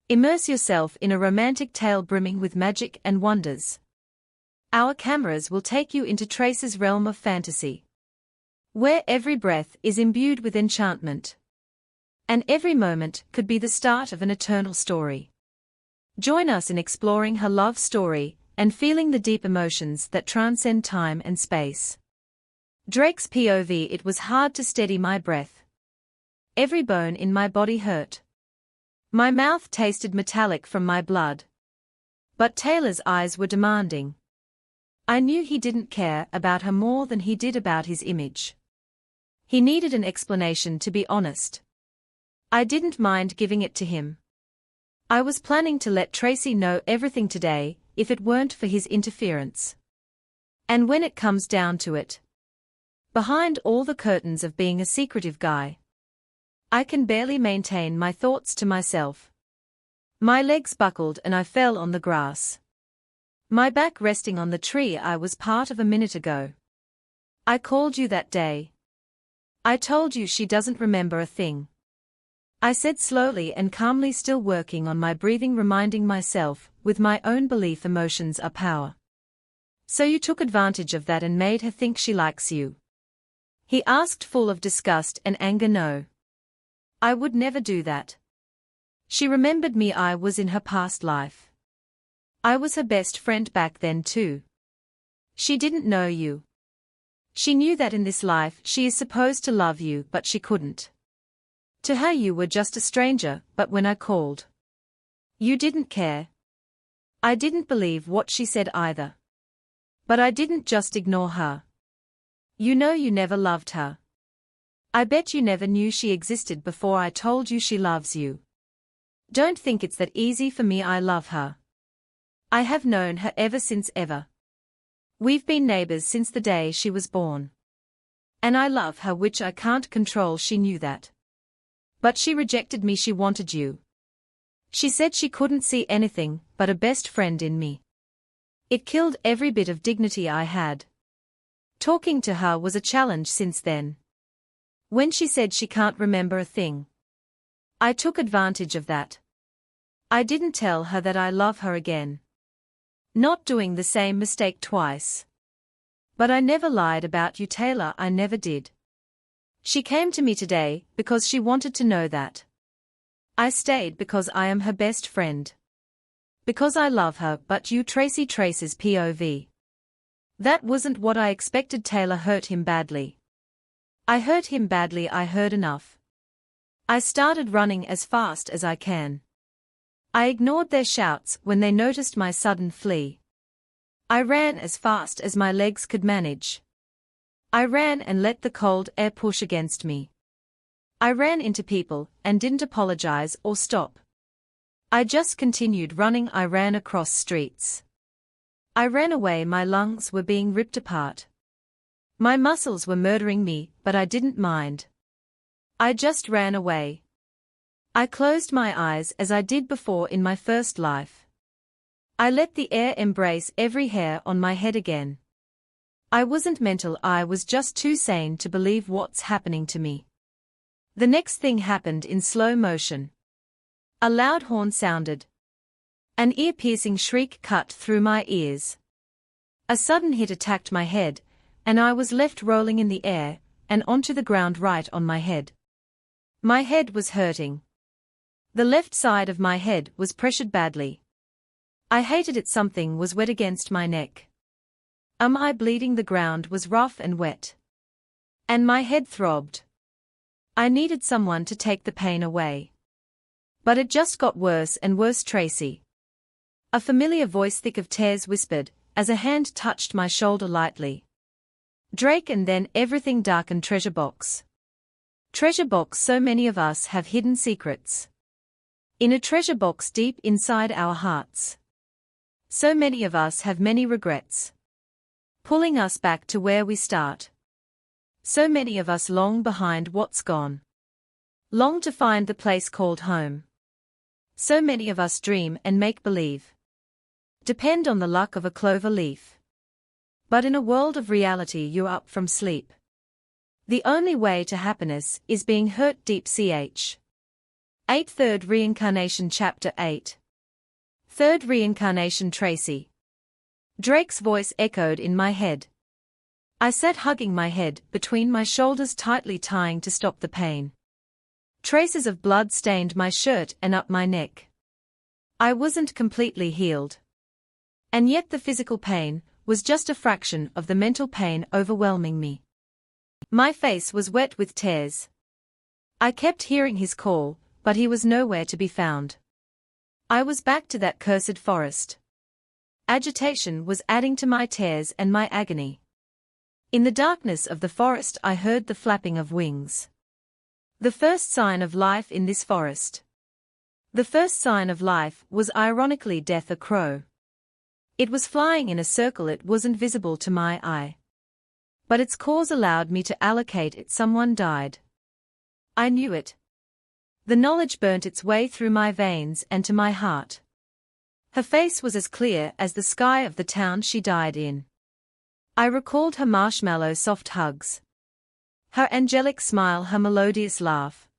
Immerse yourself in a romantic tale brimming with magic and wonders. Our cameras will take you into Tracy's realm of fantasy, where every breath is imbued with enchantment, and every moment could be the start of an eternal story. Join us in exploring her love story and feeling the deep emotions that transcend time and space. Drake's POV. It was hard to steady my breath. Every bone in my body hurt. My mouth tasted metallic from my blood. But Taylor's eyes were demanding. I knew he didn't care about her more than he did about his image. He needed an explanation, to be honest. I didn't mind giving it to him. I was planning to let Tracy know everything today, if it weren't for his interference. And when it comes down to it, behind all the curtains of being a secretive guy, I can barely maintain my thoughts to myself. My legs buckled and I fell on the grass. My back resting on the tree I was part of a minute ago. I called you that day. I told you she doesn't remember a thing. I said slowly and calmly, still working on my breathing, reminding myself, with my own belief emotions are power. So you took advantage of that and made her think she likes you? He asked, full of disgust and anger. No. I would never do that. She remembered me. I was in her past life. I was her best friend back then too. She didn't know you. She knew that in this life she is supposed to love you, but she couldn't. To her you were just a stranger, but when I called, you didn't care. I didn't believe what she said either. But I didn't just ignore her. You know you never loved her. I bet you never knew she existed before I told you she loves you. Don't think it's that easy for me. I love her. I have known her ever since ever. We've been neighbors since the day she was born. And I love her, which I can't control. She knew that. But she rejected me. She wanted you. She said she couldn't see anything but a best friend in me. It killed every bit of dignity I had. Talking to her was a challenge since then. When she said she can't remember a thing, I took advantage of that. I didn't tell her that I love her again. Not doing the same mistake twice. But I never lied about you, Taylor. I never did. She came to me today because she wanted to know that. I stayed because I am her best friend. Because I love her. But you, Tracy. Tracy's POV. That wasn't what I expected. Taylor hurt him badly. I hurt him badly. I heard enough. I started running as fast as I can. I ignored their shouts when they noticed my sudden flee. I ran as fast as my legs could manage. I ran and let the cold air push against me. I ran into people and didn't apologize or stop. I just continued running. I ran across streets. I ran away. My lungs were being ripped apart. My muscles were murdering me, but I didn't mind. I just ran away. I closed my eyes as I did before in my first life. I let the air embrace every hair on my head again. I wasn't mental. I was just too sane to believe what's happening to me. The next thing happened in slow motion. A loud horn sounded. An ear-piercing shriek cut through my ears. A sudden hit attacked my head, and I was left rolling in the air and onto the ground right on my head. My head was hurting. The left side of my head was pressured badly. I hated it. Something was wet against my neck. Am I bleeding? The ground was rough and wet. And my head throbbed. I needed someone to take the pain away. But it just got worse and worse. Tracy. A familiar voice, thick of tears, whispered, as a hand touched my shoulder lightly. Drake. And then everything darkened. Treasure box. Treasure box. So many of us have hidden secrets. In a treasure box deep inside our hearts. So many of us have many regrets, pulling us back to where we start. So many of us long behind what's gone. Long to find the place called home. So many of us dream and make believe. Depend on the luck of a clover leaf. But in a world of reality you're up from sleep. The only way to happiness is being hurt deep. 8 Third Reincarnation Chapter 8. Third Reincarnation Tracy. Drake's voice echoed in my head. I sat hugging my head between my shoulders, tightly tying to stop the pain. Traces of blood stained my shirt and up my neck. I wasn't completely healed. And yet the physical pain was just a fraction of the mental pain overwhelming me. My face was wet with tears. I kept hearing his call, but he was nowhere to be found. I was back to that cursed forest. Agitation was adding to my tears and my agony. In the darkness of the forest I heard the flapping of wings. The first sign of life in this forest. The first sign of life was ironically death, a crow. It was flying in a circle. It wasn't visible to my eye. But its cause allowed me to allocate it. Someone died. I knew it. The knowledge burnt its way through my veins and to my heart. Her face was as clear as the sky of the town she died in. I recalled her marshmallow soft hugs. Her angelic smile, her melodious laugh.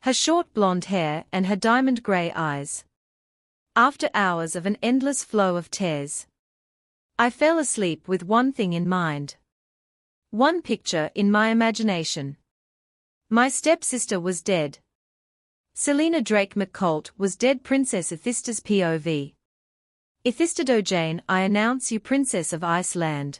Her short blonde hair and her diamond grey eyes. After hours of an endless flow of tears, I fell asleep with one thing in mind. One picture in my imagination. My stepsister was dead. Selena Drake McColt was dead. Princess Ithista's POV. Ithista Dojane, I announce you Princess of Iceland,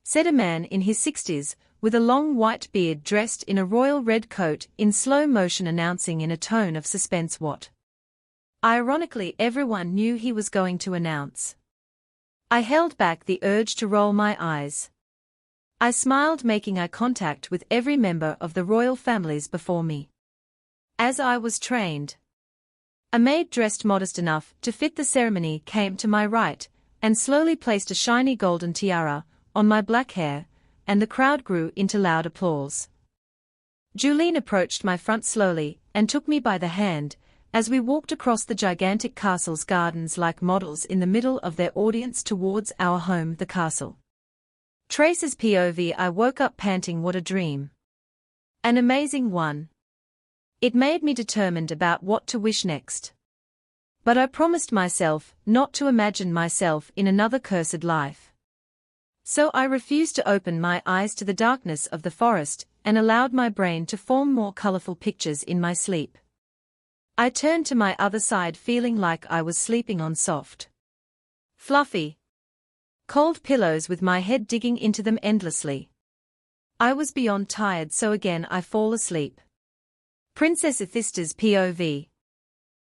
said a man in his 60s, with a long white beard dressed in a royal red coat, in slow motion, announcing in a tone of suspense what, ironically, everyone knew he was going to announce. I held back the urge to roll my eyes. I smiled, making eye contact with every member of the royal families before me. As I was trained. A maid dressed modest enough to fit the ceremony came to my right, and slowly placed a shiny golden tiara on my black hair, and the crowd grew into loud applause. Julene approached my front slowly, and took me by the hand, as we walked across the gigantic castle's gardens like models in the middle of their audience towards our home, the castle. Trace's POV. I woke up panting. What a dream. An amazing one. It made me determined about what to wish next. But I promised myself not to imagine myself in another cursed life. So I refused to open my eyes to the darkness of the forest and allowed my brain to form more colorful pictures in my sleep. I turned to my other side, feeling like I was sleeping on soft, fluffy, cold pillows with my head digging into them endlessly. I was beyond tired, so again I fall asleep. Princess Ithista's POV.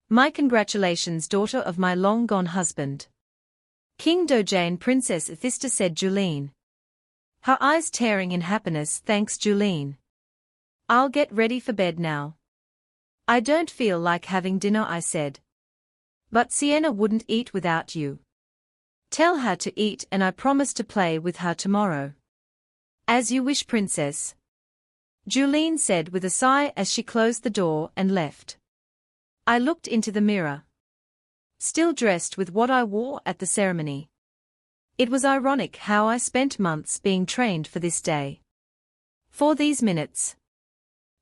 My congratulations, daughter of my long-gone husband, King Dojane. Princess Ithista, said Julene, her eyes tearing in happiness. Thanks, Julene. I'll get ready for bed now. I don't feel like having dinner, I said. But Sienna wouldn't eat without you. Tell her to eat, and I promise to play with her tomorrow. As you wish, Princess, Julene said with a sigh as she closed the door and left. I looked into the mirror. Still dressed with what I wore at the ceremony. It was ironic how I spent months being trained for this day. For these minutes,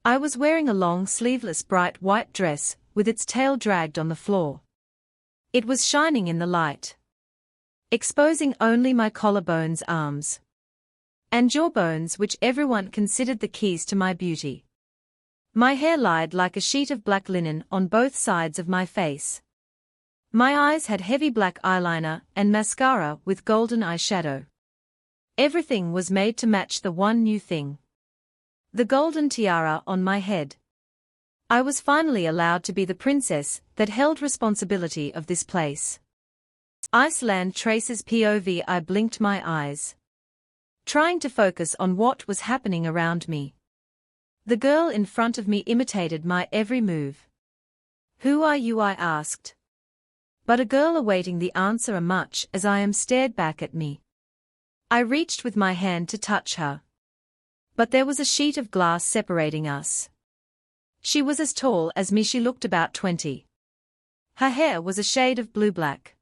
I was wearing a long sleeveless bright white dress with its tail dragged on the floor. It was shining in the light, exposing only my collarbones, arms, and jawbones, which everyone considered the keys to my beauty. My hair lied like a sheet of black linen on both sides of my face. My eyes had heavy black eyeliner and mascara with golden eyeshadow. Everything was made to match the one new thing, the golden tiara on my head. I was finally allowed to be the princess that held responsibility of this place. Iceland. Trace's POV. I blinked my eyes, trying to focus on what was happening around me. The girl in front of me imitated my every move. Who are you? I asked. But a girl awaiting the answer much as I am stared back at me. I reached with my hand to touch her. But there was a sheet of glass separating us. She was as tall as me. She looked about 20. Her hair was a shade of blue-black.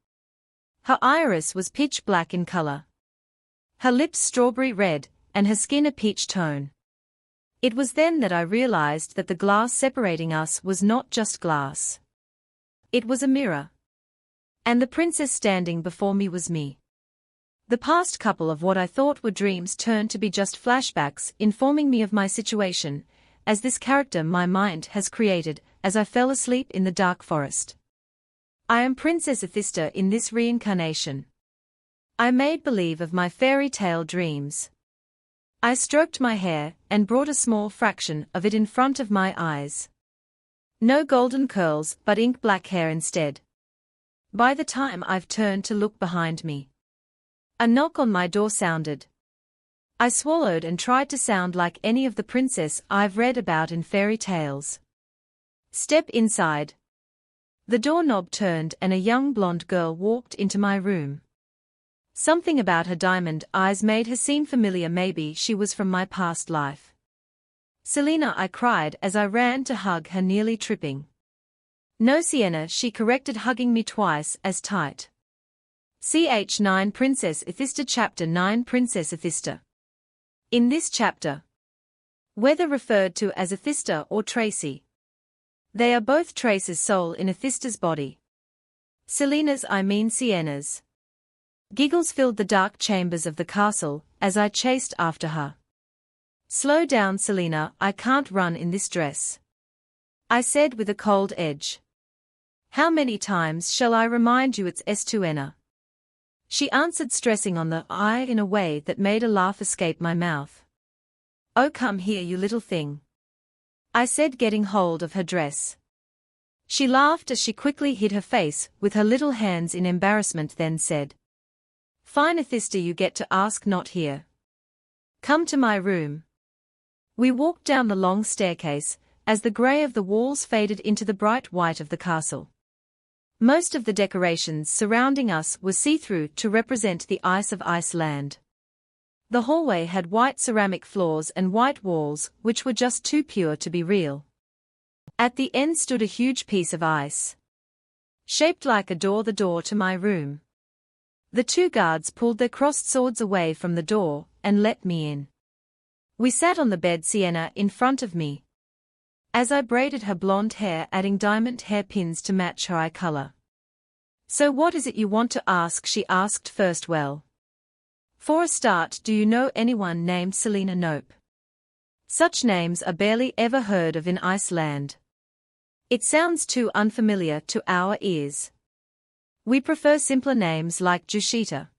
Her iris was pitch black in color. Her lips strawberry red, and her skin a peach tone. It was then that I realized that the glass separating us was not just glass. It was a mirror. And the princess standing before me was me. The past couple of what I thought were dreams turned to be just flashbacks informing me of my situation, as this character my mind has created, as I fell asleep in the dark forest. I am Princess Athista in this reincarnation. I made believe of my fairy tale dreams. I stroked my hair and brought a small fraction of it in front of my eyes. No golden curls but ink black hair instead. By the time I've turned to look behind me, a knock on my door sounded. I swallowed and tried to sound like any of the princess I've read about in fairy tales. Step inside. The doorknob turned and a young blonde girl walked into my room. Something about her diamond eyes made her seem familiar. Maybe she was from my past life. Selena, I cried as I ran to hug her, nearly tripping. No, Sienna, she corrected, hugging me twice as tight. Ch9 Princess Athista Chapter 9 Princess Athista. In this chapter, whether referred to as Athista or Tracy, they are both Trace's soul in Athista's body. Selena's, I mean Sienna's. Giggles filled the dark chambers of the castle as I chased after her. Slow down, Selena, I can't run in this dress, I said with a cold edge. How many times shall I remind you it's S2N? She answered, stressing on the I in a way that made a laugh escape my mouth. Oh, come here, you little thing, I said, getting hold of her dress. She laughed as she quickly hid her face with her little hands in embarrassment, then said, Fine, Athista, you get to ask, not here. Come to my room. We walked down the long staircase, as the grey of the walls faded into the bright white of the castle. Most of the decorations surrounding us were see-through to represent the ice of Iceland. The hallway had white ceramic floors and white walls which were just too pure to be real. At the end stood a huge piece of ice, shaped like a door, the door to my room. The two guards pulled their crossed swords away from the door and let me in. We sat on the bed, Sienna in front of me, as I braided her blonde hair, adding diamond hairpins to match her eye color. So what is it you want to ask? She asked first. Well, for a start, do you know anyone named Selena? Nope. Such names are barely ever heard of in Iceland. It sounds too unfamiliar to our ears. We prefer simpler names like Jushita.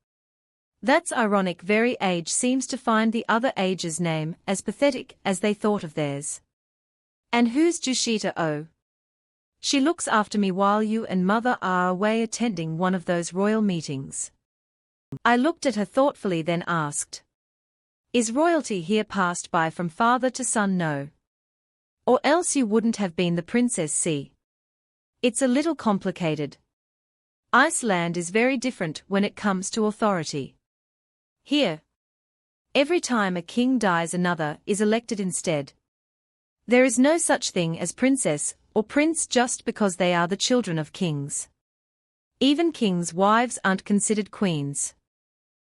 That's ironic. Very age seems to find the other age's name as pathetic as they thought of theirs. And who's Jushita? Oh, she looks after me while you and mother are away attending one of those royal meetings. I looked at her thoughtfully, then asked, Is royalty here passed by from father to son? No. Or else you wouldn't have been the princess. See, it's a little complicated. Iceland is very different when it comes to authority. Here, every time a king dies, another is elected instead. There is no such thing as princess or prince just because they are the children of kings. Even kings' wives aren't considered queens.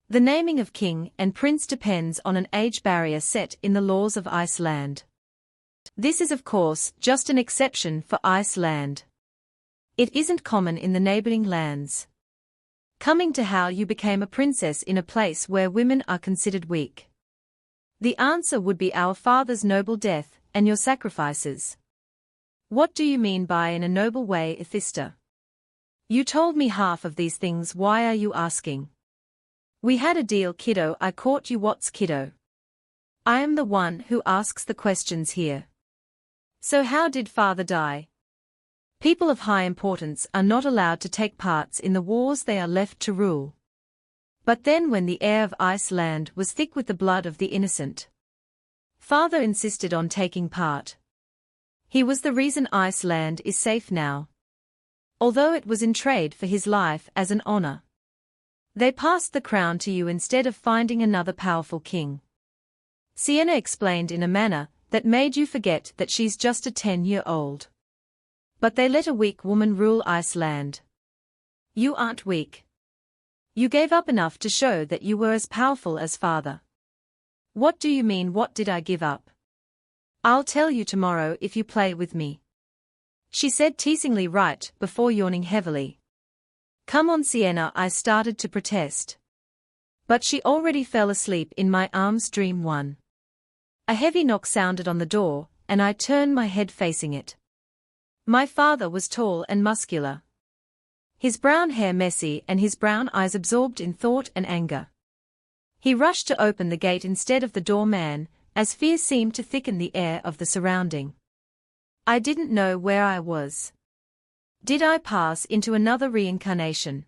The naming of king and prince depends on an age barrier set in the laws of Iceland. This is, of course, just an exception for Iceland. It isn't common in the neighboring lands. Coming to how you became a princess in a place where women are considered weak. The answer would be our father's noble death and your sacrifices. What do you mean by in a noble way, Athista? You told me half of these things. Why are you asking? We had a deal, kiddo. I caught you. What's kiddo? I am the one who asks the questions here. So how did father die? People of high importance are not allowed to take parts in the wars, they are left to rule. But then when the air of Iceland was thick with the blood of the innocent, father insisted on taking part. He was the reason Iceland is safe now. Although it was in trade for his life as an honor. They passed the crown to you instead of finding another powerful king. Sienna explained in a manner that made you forget that she's just a 10-year-old. But they let a weak woman rule Iceland. You aren't weak. You gave up enough to show that you were as powerful as father. What do you mean? What did I give up? I'll tell you tomorrow if you play with me, she said teasingly right before yawning heavily. Come on, Sienna, I started to protest. But she already fell asleep in my arms. Dream 1. A heavy knock sounded on the door, and I turned my head facing it. My father was tall and muscular, his brown hair messy and his brown eyes absorbed in thought and anger. He rushed to open the gate instead of the doorman, as fear seemed to thicken the air of the surrounding. I didn't know where I was. Did I pass into another reincarnation?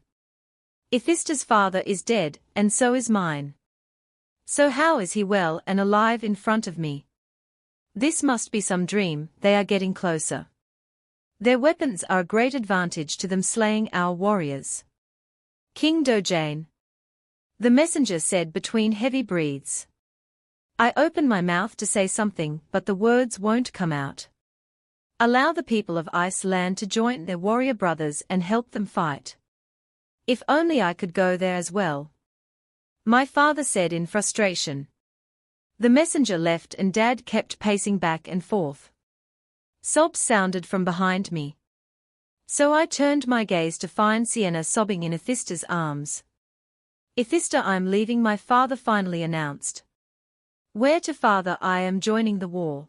Iphista's father is dead, and so is mine. So how is he well and alive in front of me? This must be some dream. They are getting closer. Their weapons are a great advantage to them, slaying our warriors. King Dojane, the messenger said between heavy breaths. I open my mouth to say something, but the words won't come out. Allow the people of Iceland to join their warrior brothers and help them fight. If only I could go there as well, my father said in frustration. The messenger left and Dad kept pacing back and forth. Sobs sounded from behind me. So I turned my gaze to find Sienna sobbing in Iphista's arms. Ithista, I'm leaving, my father finally announced. Where to, father? I am joining the war.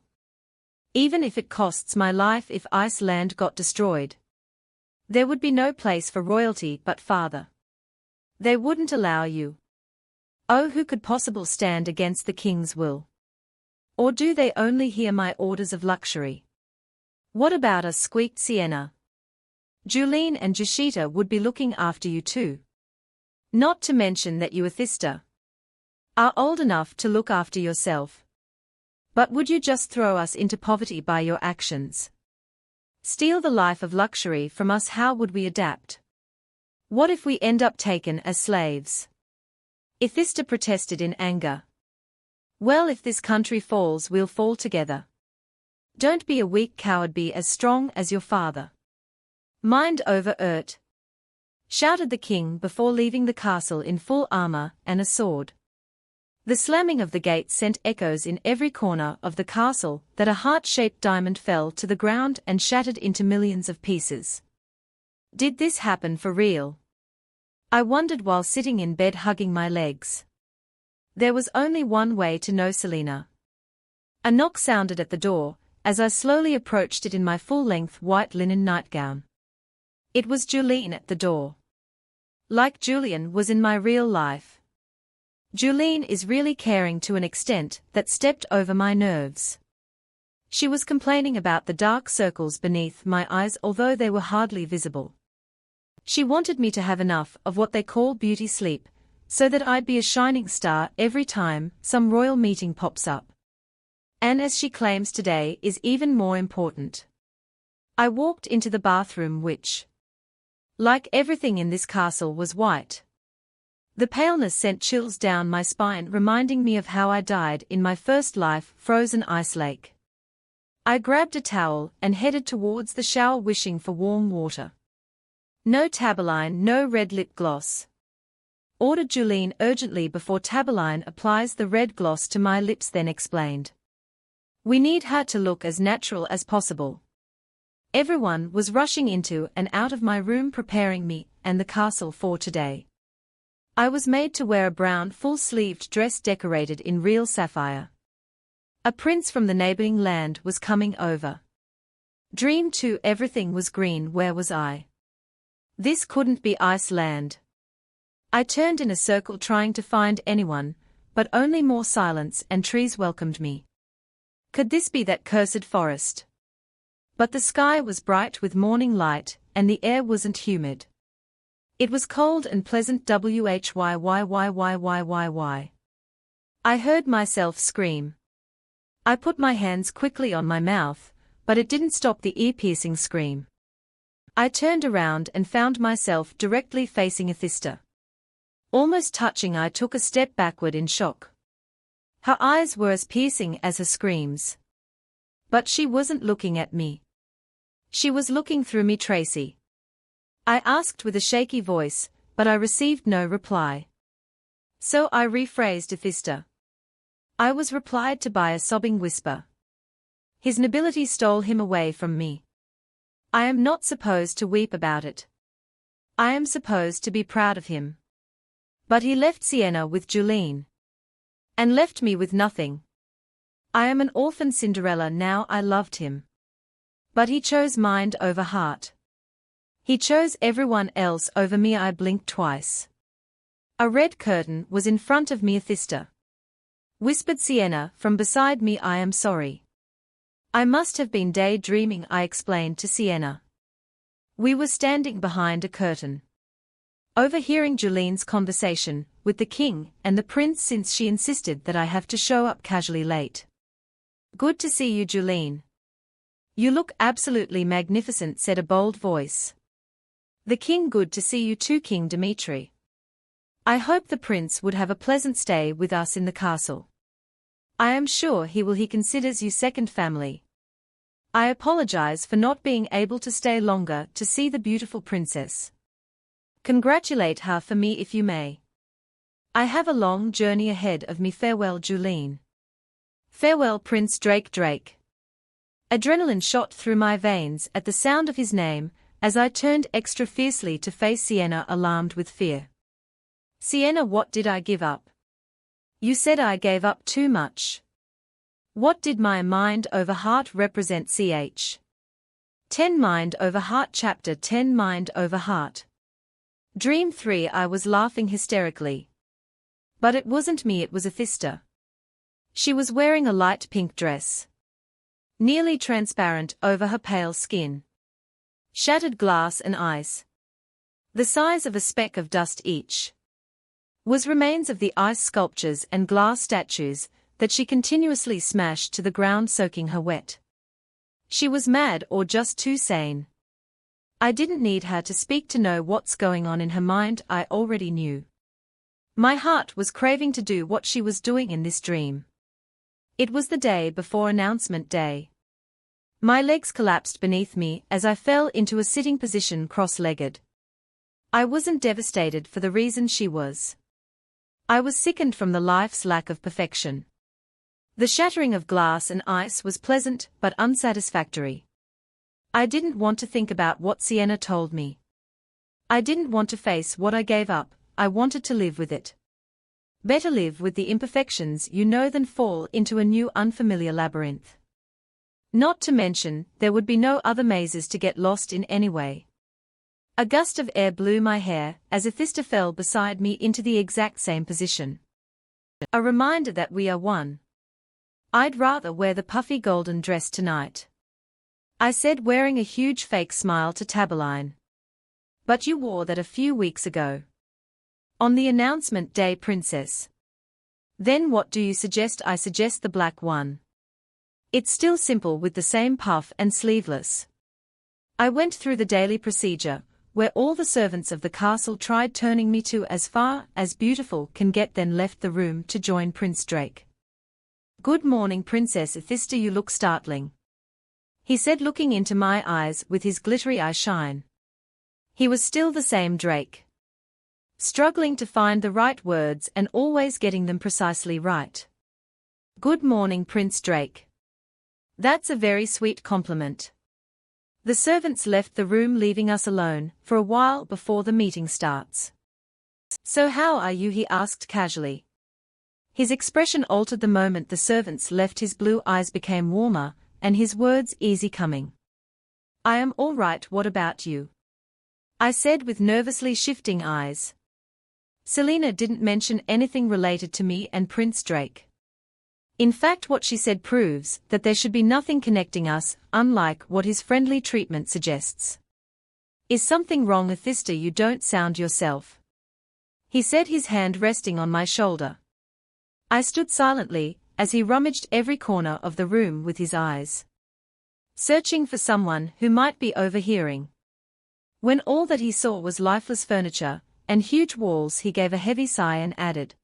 Even if it costs my life. If Iceland got destroyed, there would be no place for royalty. But father, they wouldn't allow you. Oh, who could possibly stand against the king's will? Or do they only hear my orders of luxury? What about us? Squeaked Sienna. Julene and Jushita would be looking after you too. Not to mention that you, Ithista, are old enough to look after yourself. But would you just throw us into poverty by your actions? Steal the life of luxury from us? How would we adapt? What if we end up taken as slaves? Ithista protested in anger. Well, if this country falls, we'll fall together. Don't be a weak coward, be as strong as your father. Mind over Urt, shouted the king before leaving the castle in full armor and a sword. The slamming of the gate sent echoes in every corner of the castle that a heart-shaped diamond fell to the ground and shattered into millions of pieces. Did this happen for real? I wondered while sitting in bed hugging my legs. There was only one way to know, Selena. A knock sounded at the door, as I slowly approached it in my full-length white linen nightgown. It was Julene at the door. Like Julian was in my real life. Julene is really caring to an extent that stepped over my nerves. She was complaining about the dark circles beneath my eyes, although they were hardly visible. She wanted me to have enough of what they call beauty sleep, so that I'd be a shining star every time some royal meeting pops up. And as she claims today is even more important. I walked into the bathroom, which, like everything in this castle, was white. The paleness sent chills down my spine, reminding me of how I died in my first life, frozen ice lake. I grabbed a towel and headed towards the shower, wishing for warm water. No Tabeline, no red lip gloss, ordered Julene urgently before Tabeline applies the red gloss to my lips, then explained. We need her to look as natural as possible. Everyone was rushing into and out of my room preparing me and the castle for today. I was made to wear a brown full-sleeved dress decorated in real sapphire. A prince from the neighboring land was coming over. Dream 2, everything was green. Where was I? This couldn't be Iceland. I turned in a circle trying to find anyone, but only more silence and trees welcomed me. Could this be that cursed forest? But the sky was bright with morning light, and the air wasn't humid. It was cold and pleasant. Whyyyyyyyyyy. I heard myself scream. I put my hands quickly on my mouth, but it didn't stop the ear-piercing scream. I turned around and found myself directly facing Ithista. Almost touching, I took a step backward in shock. Her eyes were as piercing as her screams. But she wasn't looking at me. She was looking through me. Tracy? I asked with a shaky voice, but I received no reply. So I rephrased. Ithista. I was replied to by a sobbing whisper. His nobility stole him away from me. I am not supposed to weep about it. I am supposed to be proud of him. But he left Sienna with Julene. And left me with nothing. I am an orphan Cinderella now. I loved him. But he chose mind over heart. He chose everyone else over me. I blinked twice. A red curtain was in front of me. Athista, whispered Sienna from beside me. I am sorry. I must have been daydreaming, I explained to Sienna. We were standing behind a curtain, overhearing Julene's conversation with the king and the prince since she insisted that I have to show up casually late. Good to see you, Julene. You look absolutely magnificent, said a bold voice. The king. Good to see you too, King Dmitri. I hope the prince would have a pleasant stay with us in the castle. I am sure he will. He considers you second family. I apologize for not being able to stay longer to see the beautiful princess. Congratulate her for me if you may. I have a long journey ahead of me. Farewell, Julene. Farewell, Prince Drake. Adrenaline shot through my veins at the sound of his name, as I turned extra fiercely to face Sienna, alarmed with fear. Sienna, what did I give up? You said I gave up too much. What did my mind over heart represent? Ch. 10 Mind over Heart. Chapter 10 Mind over Heart. Dream 3. I was laughing hysterically. But it wasn't me, it was Athista. She was wearing a light pink dress, nearly transparent over her pale skin. Shattered glass and ice, the size of a speck of dust each, was remains of the ice sculptures and glass statues that she continuously smashed to the ground, soaking her wet. She was mad or just too sane. I didn't need her to speak to know what's going on in her mind. I already knew. My heart was craving to do what she was doing in this dream. It was the day before announcement day. My legs collapsed beneath me as I fell into a sitting position, cross-legged. I wasn't devastated for the reason she was. I was sickened from the life's lack of perfection. The shattering of glass and ice was pleasant but unsatisfactory. I didn't want to think about what Sienna told me. I didn't want to face what I gave up. I wanted to live with it. Better live with the imperfections, than fall into a new unfamiliar labyrinth. Not to mention, there would be no other mazes to get lost in anyway. A gust of air blew my hair as Athista fell beside me into the exact same position. A reminder that we are one. I'd rather wear the puffy golden dress tonight, I said, wearing a huge fake smile to Tabeline. But you wore that a few weeks ago. On the announcement day, princess. Then what do you suggest? I suggest the black one. It's still simple with the same puff and sleeveless. I went through the daily procedure, where all the servants of the castle tried turning me to as far as beautiful can get, then left the room to join Prince Drake. Good morning, Princess Athista, you look startling, he said, looking into my eyes with his glittery eye shine. He was still the same Drake, struggling to find the right words and always getting them precisely right. Good morning, Prince Drake. That's a very sweet compliment. The servants left the room, leaving us alone for a while before the meeting starts. So how are you? He asked casually. His expression altered the moment the servants left. His blue eyes became warmer, and his words easy coming. I am all right. What about you? I said with nervously shifting eyes. Selena didn't mention anything related to me and Prince Drake. In fact, what she said proves that there should be nothing connecting us, unlike what his friendly treatment suggests. Is something wrong, Athista? You don't sound yourself, he said, his hand resting on my shoulder. I stood silently as he rummaged every corner of the room with his eyes, searching for someone who might be overhearing. When all that he saw was lifeless furniture and huge walls, he gave a heavy sigh and added,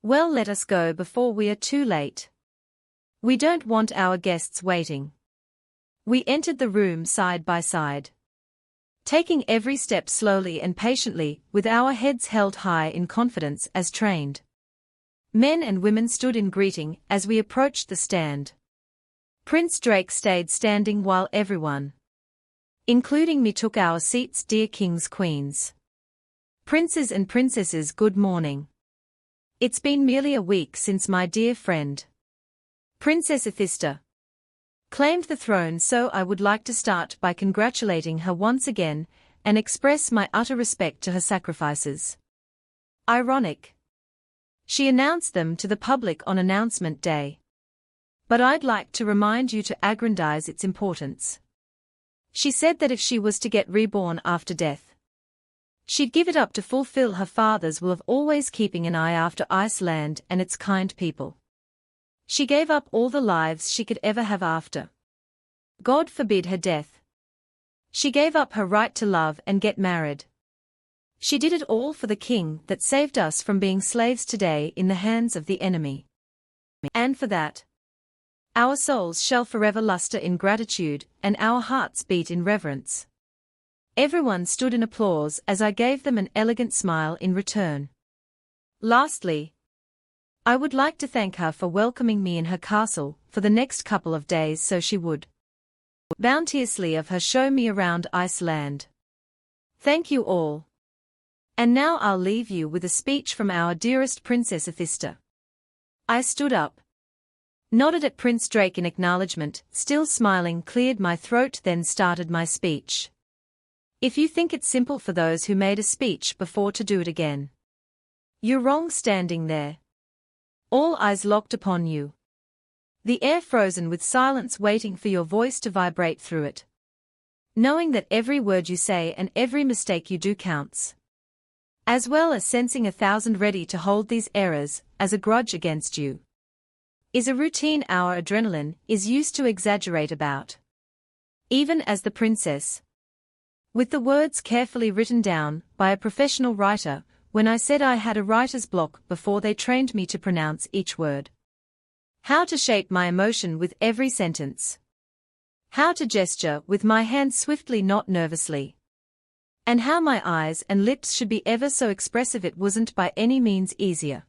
well, let us go before we are too late. We don't want our guests waiting. We entered the room side by side, taking every step slowly and patiently, with our heads held high in confidence as trained men and women stood in greeting as we approached the stand. Prince Drake stayed standing while everyone, including me, took our seats. Dear kings, queens, princes and princesses, good morning. It's been merely a week since my dear friend, Princess Athista, claimed the throne, so I would like to start by congratulating her once again and express my utter respect to her sacrifices. Ironic. She announced them to the public on announcement day. But I'd like to remind you to aggrandize its importance. She said that if she was to get reborn after death, she'd give it up to fulfill her father's will of always keeping an eye after Iceland and its kind people. She gave up all the lives she could ever have after, God forbid, her death. She gave up her right to love and get married. She did it all for the king that saved us from being slaves today in the hands of the enemy. And for that, our souls shall forever luster in gratitude and our hearts beat in reverence. Everyone stood in applause as I gave them an elegant smile in return. Lastly, I would like to thank her for welcoming me in her castle for the next couple of days, so she would bounteously of her show me around Iceland. Thank you all. And now I'll leave you with a speech from our dearest Princess Athista. I stood up, nodded at Prince Drake in acknowledgement, still smiling, cleared my throat, then started my speech. If you think it's simple for those who made a speech before to do it again, you're wrong. Standing there, all eyes locked upon you, the air frozen with silence, waiting for your voice to vibrate through it, knowing that every word you say and every mistake you do counts, as well as sensing 1,000 ready to hold these errors as a grudge against you, is a routine our adrenaline is used to exaggerate about. Even as the princess, with the words carefully written down by a professional writer, when I said I had a writer's block before they trained me to pronounce each word. How to shape my emotion with every sentence. How to gesture with my hands swiftly, not nervously. And how my eyes and lips should be ever so expressive. It wasn't by any means easier.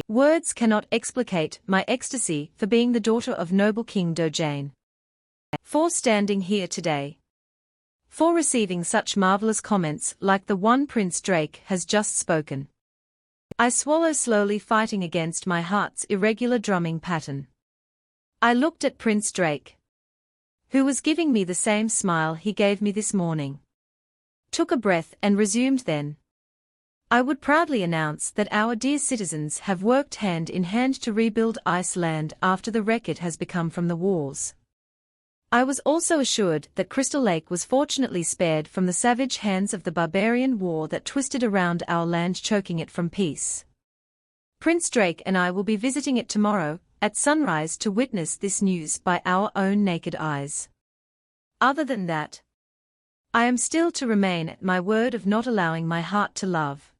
Words cannot explicate my ecstasy for being the daughter of noble King Dojane, for standing here today, for receiving such marvelous comments like the one Prince Drake has just spoken. I swallow slowly, fighting against my heart's irregular drumming pattern. I looked at Prince Drake, who was giving me the same smile he gave me this morning. Took a breath and resumed then. I would proudly announce that our dear citizens have worked hand in hand to rebuild Iceland after the wreck it has become from the wars. I was also assured that Crystal Lake was fortunately spared from the savage hands of the barbarian war that twisted around our land, choking it from peace. Prince Drake and I will be visiting it tomorrow, at sunrise, to witness this news by our own naked eyes. Other than that, I am still to remain at my word of not allowing my heart to love,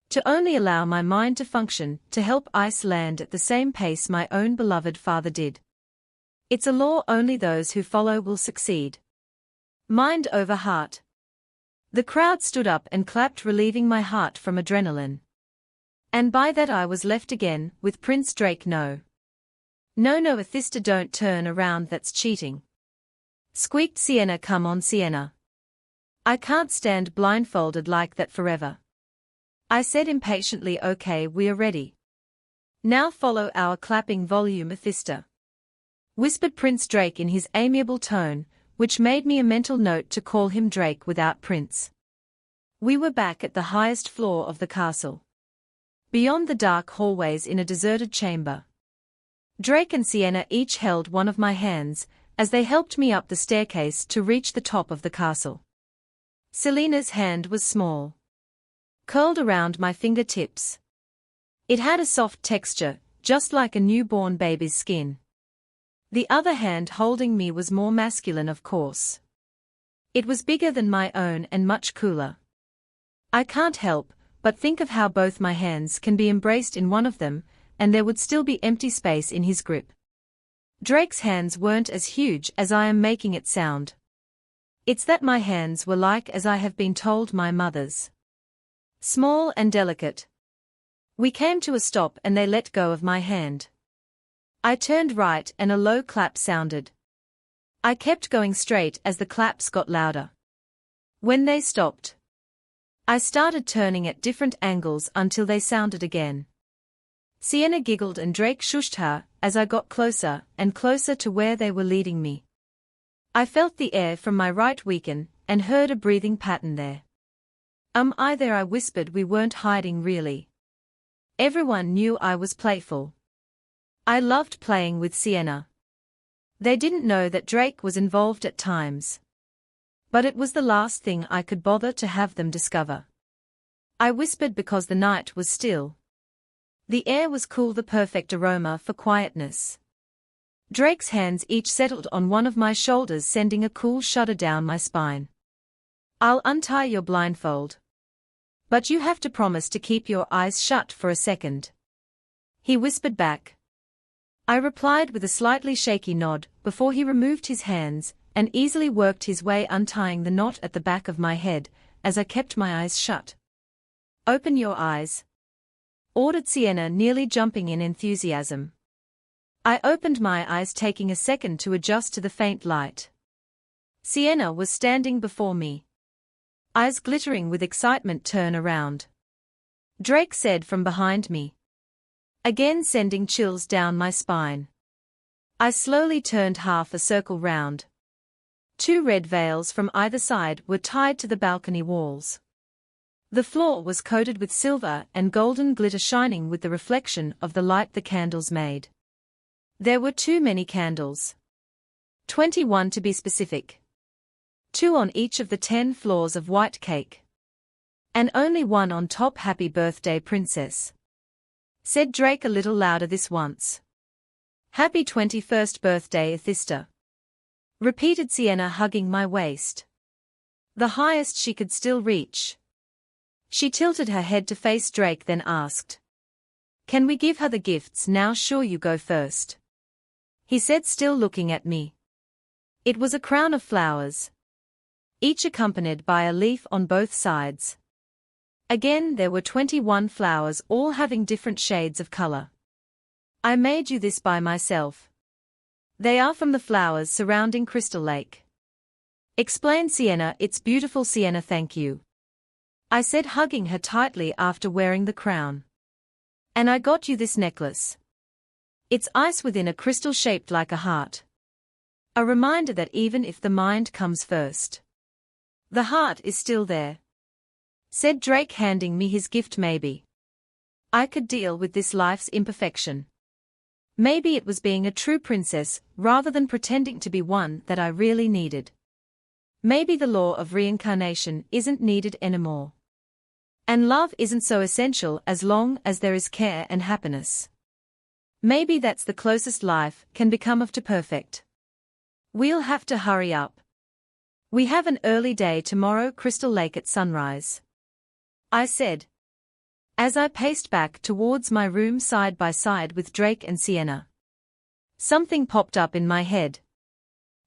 to only allow my mind to function, to help Iceland at the same pace my own beloved father did. It's a law only those who follow will succeed. Mind over heart. The crowd stood up and clapped, relieving my heart from adrenaline. And by that I was left again with Prince Drake. No, Athista, don't turn around, that's cheating. Squeaked Sienna. Come on, Sienna. I can't stand blindfolded like that forever. I said impatiently. Okay, we are ready. Now follow our clapping volume, Athista, whispered Prince Drake in his amiable tone, which made me a mental note to call him Drake without Prince. We were back at the highest floor of the castle, beyond the dark hallways in a deserted chamber. Drake and Sienna each held one of my hands as they helped me up the staircase to reach the top of the castle. Selena's hand was small, curled around my fingertips. It had a soft texture, just like a newborn baby's skin. The other hand holding me was more masculine, of course. It was bigger than my own and much cooler. I can't help but think of how both my hands can be embraced in one of them, and there would still be empty space in his grip. Drake's hands weren't as huge as I am making it sound. It's that my hands were like, as I have been told, my mother's. Small and delicate. We came to a stop and they let go of my hand. I turned right and a low clap sounded. I kept going straight as the claps got louder. When they stopped, I started turning at different angles until they sounded again. Sienna giggled and Drake shushed her as I got closer and closer to where they were leading me. I felt the air from my right weaken and heard a breathing pattern there. There I whispered. We weren't hiding really. Everyone knew I was playful. I loved playing with Sienna. They didn't know that Drake was involved at times. But it was the last thing I could bother to have them discover. I whispered because the night was still. The air was cool, the perfect aroma for quietness. Drake's hands each settled on one of my shoulders, sending a cool shudder down my spine. I'll untie your blindfold. But you have to promise to keep your eyes shut for a second. He whispered back. I replied with a slightly shaky nod before he removed his hands and easily worked his way untying the knot at the back of my head as I kept my eyes shut. Open your eyes, ordered Sienna, nearly jumping in enthusiasm. I opened my eyes, taking a second to adjust to the faint light. Sienna was standing before me. Eyes glittering with excitement. Turn around, Drake said from behind me, again sending chills down my spine. I slowly turned half a circle round. 2 red veils from either side were tied to the balcony walls. The floor was coated with silver and golden glitter, shining with the reflection of the light the candles made. There were too many candles. 21 to be specific. 2 on each of the 10 floors of white cake. And only one on top. Happy birthday, princess, said Drake a little louder this once. Happy 21st birthday, Athista, repeated Sienna, hugging my waist. The highest she could still reach. She tilted her head to face Drake, then asked, "Can we give her the gifts now?" "Sure, you go first," he said, still looking at me. It was a crown of flowers, each accompanied by a leaf on both sides. Again there were 21 flowers, all having different shades of color. I made you this by myself. They are from the flowers surrounding Crystal Lake, explained Sienna. It's beautiful, Sienna. Thank you, I said, hugging her tightly after wearing the crown. And I got you this necklace. It's ice within a crystal shaped like a heart. A reminder that even if the mind comes first, the heart is still there, said Drake, handing me his gift. Maybe I could deal with this life's imperfection. Maybe it was being a true princess rather than pretending to be one that I really needed. Maybe the law of reincarnation isn't needed anymore. And love isn't so essential as long as there is care and happiness. Maybe that's the closest life can become to perfect. We'll have to hurry up. We have an early day tomorrow, Crystal Lake at sunrise, I said, as I paced back towards my room side by side with Drake and Sienna. Something popped up in my head.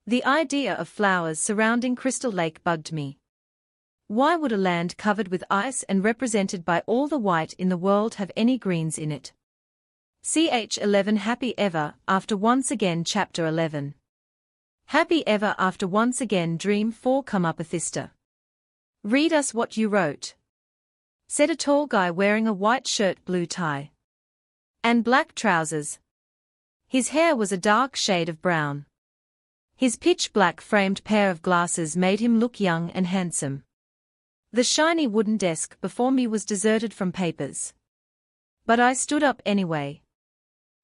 The idea of flowers surrounding Crystal Lake bugged me. Why would a land covered with ice and represented by all the white in the world have any greens in it? Ch 11 Happy Ever After Once Again. Chapter 11. Happy Ever After Once Again. Dream 4. Come up, Athista. Read us what you wrote, said a tall guy wearing a white shirt, blue tie, and black trousers. His hair was a dark shade of brown. His pitch-black framed pair of glasses made him look young and handsome. The shiny wooden desk before me was deserted from papers, but I stood up anyway.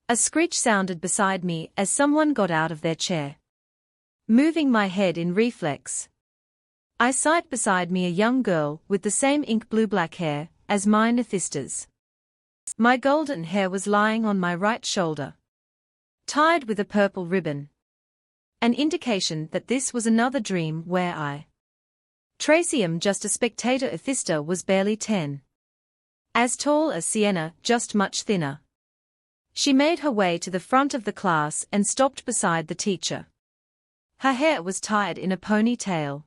A screech sounded beside me as someone got out of their chair. Moving my head in reflex, I sight beside me a young girl with the same ink blue-black hair as mine, Athista's. My golden hair was lying on my right shoulder, tied with a purple ribbon, an indication that this was another dream where I, Tracy, am just a spectator. Athista was barely 10. As tall as Sienna, just much thinner. She made her way to the front of the class and stopped beside the teacher. Her hair was tied in a ponytail,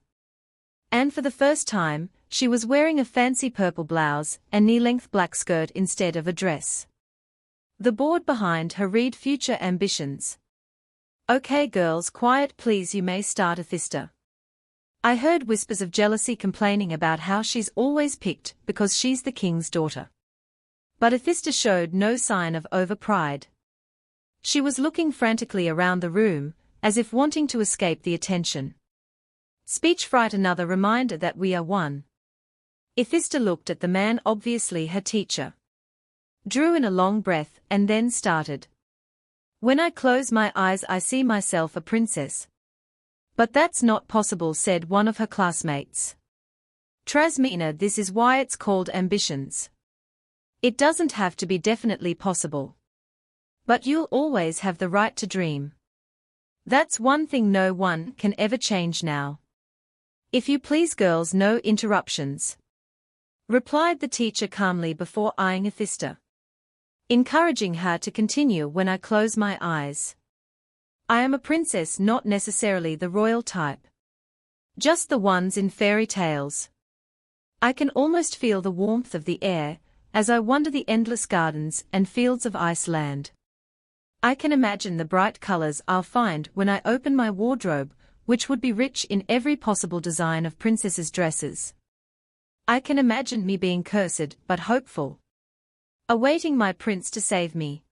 and for the first time, she was wearing a fancy purple blouse and knee-length black skirt instead of a dress. The board behind her read future ambitions. Okay girls, quiet please, you may start, Athista. I heard whispers of jealousy complaining about how she's always picked because she's the king's daughter. But Athista showed no sign of over-pride. She was looking frantically around the room, as if wanting to escape the attention. Speech fright, another reminder that we are one. Athista looked at the man, obviously her teacher. Drew in a long breath and then started. When I close my eyes I see myself a princess. But that's not possible, said one of her classmates. Trasmina, this is why it's called ambitions. It doesn't have to be definitely possible. But you'll always have the right to dream. That's one thing no one can ever change now. If you please girls, no interruptions, replied the teacher calmly before eyeing Athista, encouraging her to continue. When I close my eyes, I am a princess, not necessarily the royal type. Just the ones in fairy tales. I can almost feel the warmth of the air as I wander the endless gardens and fields of Iceland. I can imagine the bright colors I'll find when I open my wardrobe, which would be rich in every possible design of princesses' dresses. I can imagine me being cursed but hopeful, awaiting my prince to save me.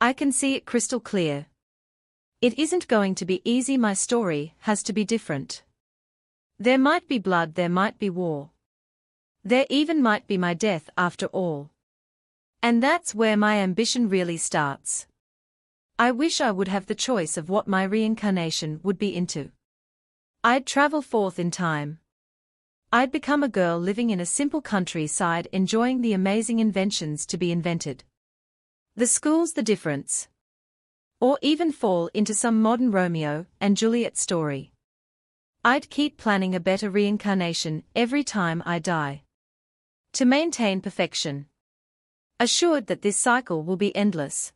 I can see it crystal clear. It isn't going to be easy, my story has to be different. There might be blood, there might be war. There even might be my death after all. And that's where my ambition really starts. I wish I would have the choice of what my reincarnation would be into. I'd travel forth in time. I'd become a girl living in a simple countryside, enjoying the amazing inventions to be invented. The school's the difference. Or even fall into some modern Romeo and Juliet story. I'd keep planning a better reincarnation every time I die. To maintain perfection. Assured that this cycle will be endless.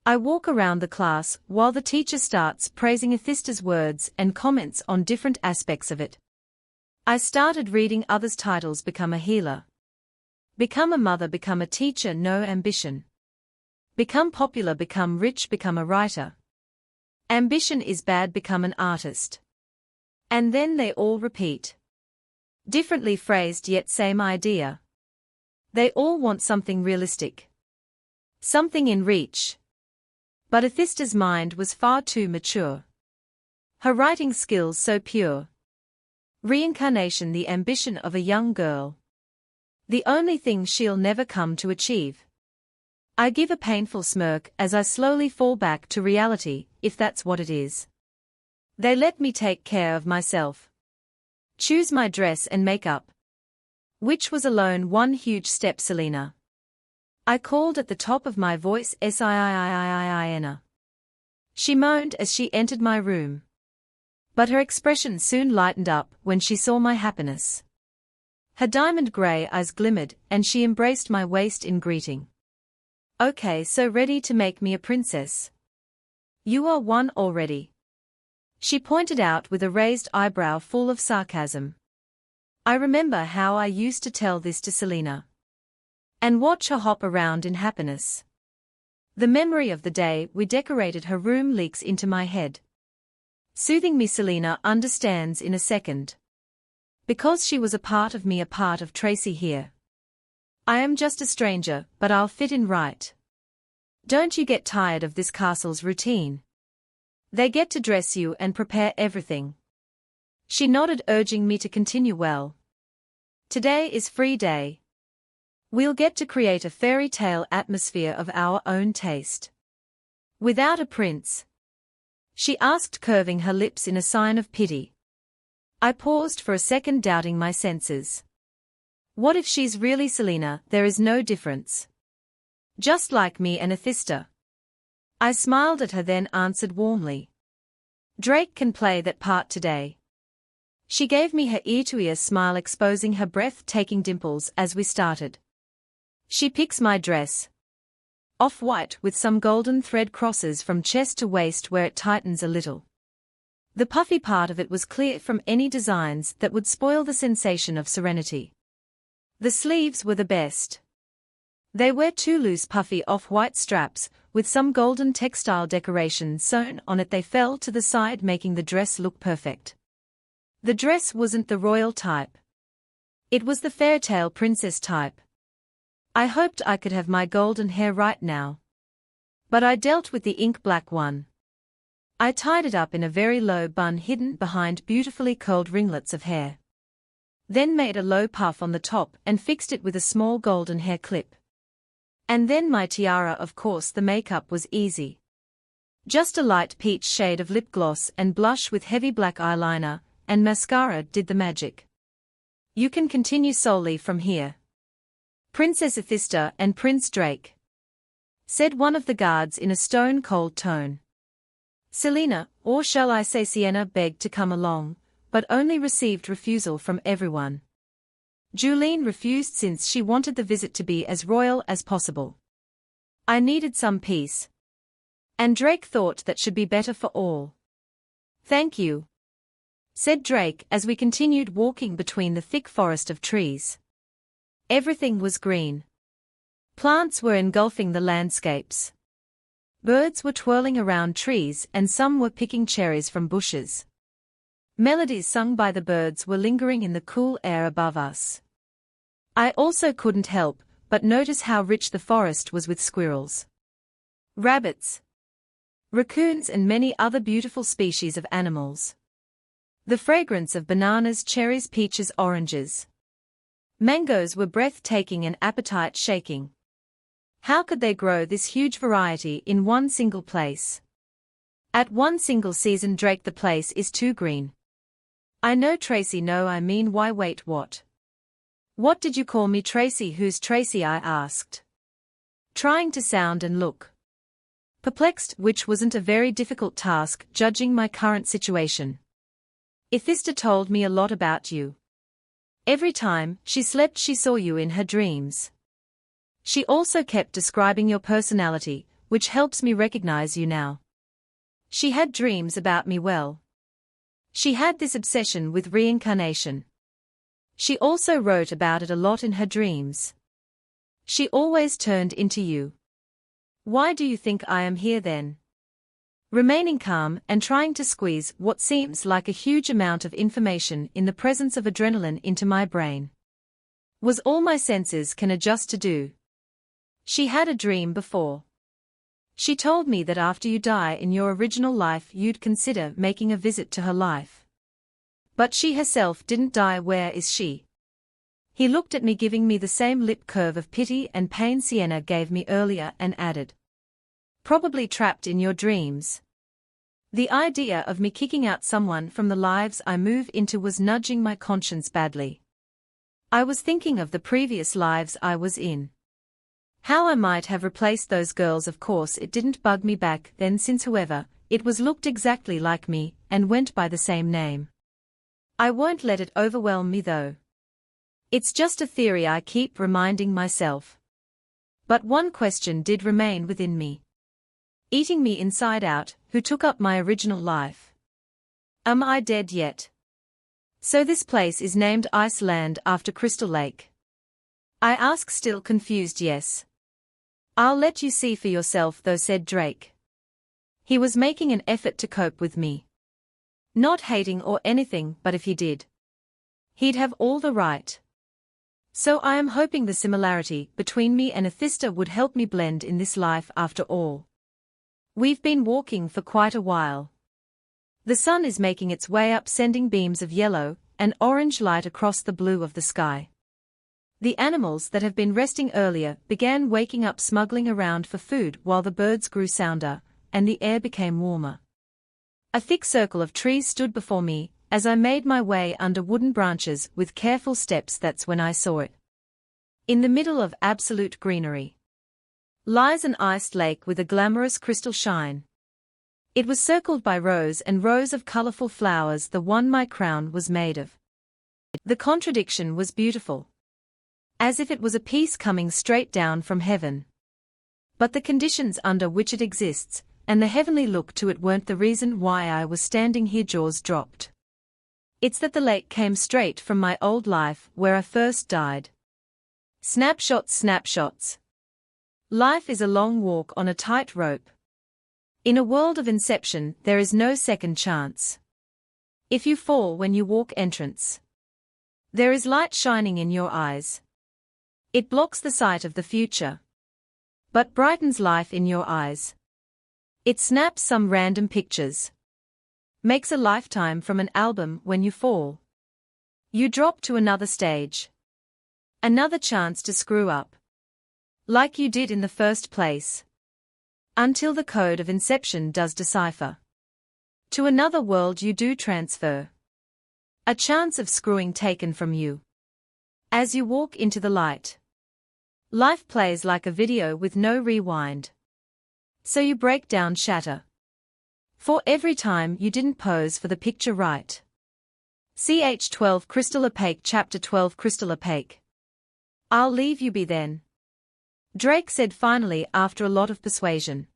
I walk around the class while the teacher starts praising Athista's words and comments on different aspects of it. I started reading others' titles: become a healer, become a mother, become a teacher, no ambition, become popular, become rich, become a writer, ambition is bad, become an artist. And then they all repeat. Differently phrased yet same idea. They all want something realistic. Something in reach. But Athista's mind was far too mature. Her writing skills so pure. Reincarnation, the ambition of a young girl. The only thing she'll never come to achieve. I give a painful smirk as I slowly fall back to reality, if that's what it is. They let me take care of myself. Choose my dress and makeup. Which was alone one huge step. Selena. I called at the top of my voice, Siina. She moaned as she entered my room. But her expression soon lightened up when she saw my happiness. Her diamond grey eyes glimmered and she embraced my waist in greeting. Okay, so ready to make me a princess? You are one already. She pointed out with a raised eyebrow full of sarcasm. I remember how I used to tell this to Selena. And watch her hop around in happiness. The memory of the day we decorated her room leaks into my head. Soothing me, Selena understands in a second. Because she was a part of me, a part of Tracy here. I am just a stranger, but I'll fit in right. Don't you get tired of this castle's routine? They get to dress you and prepare everything. She nodded, urging me to continue. Well, today is free day. We'll get to create a fairy tale atmosphere of our own taste. Without a prince? She asked, curving her lips in a sign of pity. I paused for a second, doubting my senses. What if she's really Selena? There is no difference. Just like me and Athista. I smiled at her, then answered warmly. Drake can play that part today. She gave me her ear-to-ear smile, exposing her breathtaking dimples as we started. She picks my dress. Off-white with some golden thread crosses from chest to waist where it tightens a little. The puffy part of it was clear from any designs that would spoil the sensation of serenity. The sleeves were the best. They wear two loose puffy off-white straps, with some golden textile decoration sewn on it. They fell to the side, making the dress look perfect. The dress wasn't the royal type. It was the fairytale princess type. I hoped I could have my golden hair right now. But I dealt with the ink black one. I tied it up in a very low bun hidden behind beautifully curled ringlets of hair. Then made a low puff on the top and fixed it with a small golden hair clip. And then my tiara. Of course the makeup was easy. Just a light peach shade of lip gloss and blush with heavy black eyeliner, and mascara did the magic. You can continue solely from here. Princess Athista and Prince Drake, said one of the guards in a stone-cold tone. Selena, or shall I say Sienna, begged to come along, but only received refusal from everyone. Julene refused since she wanted the visit to be as royal as possible. I needed some peace. And Drake thought that should be better for all. Thank you, said Drake as we continued walking between the thick forest of trees. Everything was green. Plants were engulfing the landscapes. Birds were twirling around trees and some were picking cherries from bushes. Melodies sung by the birds were lingering in the cool air above us. I also couldn't help but notice how rich the forest was with squirrels, rabbits, raccoons and many other beautiful species of animals. The fragrance of bananas, cherries, peaches, oranges, mangoes were breathtaking and appetite-shaking. How could they grow this huge variety in one single place? At one single season, Drake, the place is too green. I know, Tracy. No, I mean, why? Wait, what? What did you call me, Tracy? Who's Tracy? I asked, trying to sound and look perplexed, which wasn't a very difficult task judging my current situation. Athista told me a lot about you. Every time she slept she saw you in her dreams. She also kept describing your personality, which helps me recognize you now. She had dreams about me. Well, she had this obsession with reincarnation. She also wrote about it a lot in her dreams. She always turned into you. Why do you think I am here then? Remaining calm and trying to squeeze what seems like a huge amount of information in the presence of adrenaline into my brain was all my senses can adjust to do. She had a dream before. She told me that after you die in your original life you'd consider making a visit to her life. But she herself didn't die. Where is she? He looked at me, giving me the same lip curve of pity and pain Sienna gave me earlier, and added, probably trapped in your dreams. The idea of me kicking out someone from the lives I move into was nudging my conscience badly. I was thinking of the previous lives I was in. How I might have replaced those girls. Of course it didn't bug me back then, since whoever it was looked exactly like me and went by the same name. I won't let it overwhelm me though. It's just a theory, I keep reminding myself. But one question did remain within me, eating me inside out. Who took up my original life? Am I dead yet? So this place is named Iceland after Crystal Lake? I ask, still confused. Yes. I'll let you see for yourself though, said Drake. He was making an effort to cope with me. Not hating or anything, but if he did, he'd have all the right. So I am hoping the similarity between me and Athista would help me blend in this life after all. We've been walking for quite a while. The sun is making its way up, sending beams of yellow and orange light across the blue of the sky. The animals that have been resting earlier began waking up, smuggling around for food, while the birds grew sounder, and the air became warmer. A thick circle of trees stood before me, as I made my way under wooden branches with careful steps. That's when I saw it. In the middle of absolute greenery lies an iced lake with a glamorous crystal shine. It was circled by rows and rows of colorful flowers, the one my crown was made of. The contradiction was beautiful, as if it was a piece coming straight down from heaven. But the conditions under which it exists, and the heavenly look to it, weren't the reason why I was standing here. Jaws dropped. It's that the lake came straight from my old life, where I first died. Snapshots, snapshots. Life is a long walk on a tight rope. In a world of inception, there is no second chance. If you fall when you walk entrance, there is light shining in your eyes. It blocks the sight of the future, but brightens life in your eyes. It snaps some random pictures, makes a lifetime from an album when you fall. You drop to another stage. Another chance to screw up, like you did in the first place. Until the code of inception does decipher. To another world you do transfer. A chance of screwing taken from you. As you walk into the light, life plays like a video with no rewind. So you break down, shatter. For every time you didn't pose for the picture right. Ch12 Crystal Opaque Chapter 12 Crystal Opaque. I'll leave you be then, Drake said finally after a lot of persuasion.